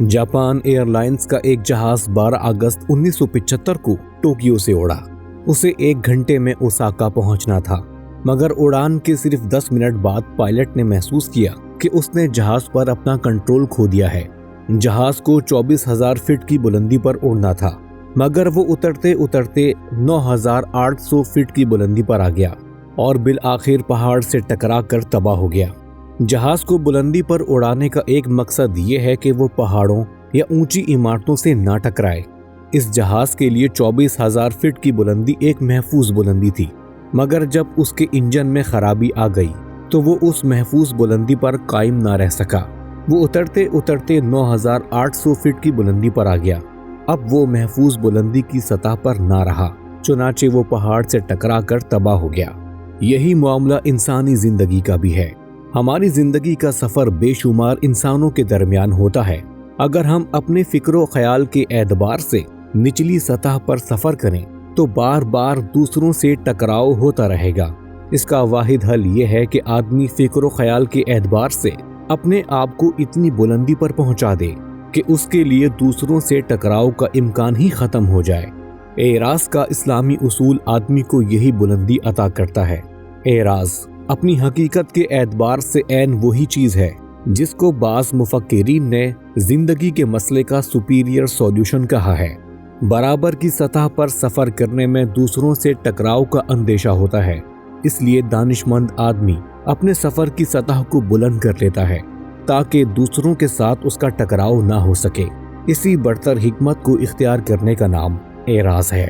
Japan airlines का एक जहाज 12 अगस्त 1975 को टोक्यो से उड़ा। उसे 1 घंटे में ओसाका पहुंचना था, मगर उड़ान के सिर्फ 10 मिनट बाद पायलट ने महसूस किया कि उसने जहाज पर अपना कंट्रोल खो दिया है। जहाज को 24,000 फीट की बुलंदी पर उड़ना था, मगर वो उतरते उतरते 9,800 फीट की बुलंदी पर आ गया और बिल आखिर पहाड़ से टकरा कर तबाह हो गया। जहाज को बुलंदी पर उड़ाने का एक मकसद ये है कि वो पहाड़ों या ऊंची इमारतों से ना टकराए। इस जहाज के लिए 24,000 फीट की बुलंदी एक महफूज बुलंदी थी, मगर जब उसके इंजन में खराबी आ गई तो वो उस महफूज बुलंदी पर कायम ना रह सका। वो उतरते उतरते 9,800 फीट की बुलंदी पर आ गया। अब वो महफूज बुलंदी की सतह पर ना रहा, चुनाचे वो पहाड़ से टकरा कर तबाह हो गया। यही मामला इंसानी जिंदगी का भी है। हमारी जिंदगी का सफर बेशुमार इंसानों के दरमियान होता है। अगर हम अपने फिक्रो ख्याल के एतबार से निचली सतह पर सफर करें तो बार बार दूसरों से टकराव होता रहेगा। इसका वाहिद हल ये है कि आदमी फिक्रो ख्याल के एतबार से अपने आप को इतनी बुलंदी पर पहुंचा दे कि उसके लिए दूसरों से टकराव का इम्कान ही खत्म हो जाए। एराज का इस्लामी उसूल आदमी को यही बुलंदी अता करता है। एराज अपनी हकीकत के एतबार से ऐन वही चीज है जिसको बाज़ मुफक्किरीन ने जिंदगी के मसले का सुपीरियर सॉल्यूशन कहा है। बराबर की सतह पर सफर करने में दूसरों से टकराव का अंदेशा होता है, इसलिए दानिशमंद आदमी अपने सफर की सतह को बुलंद कर लेता है ताकि दूसरों के साथ उसका टकराव ना हो सके। इसी बढ़तर हिकमत को इख्तियार करने का नाम एराज है।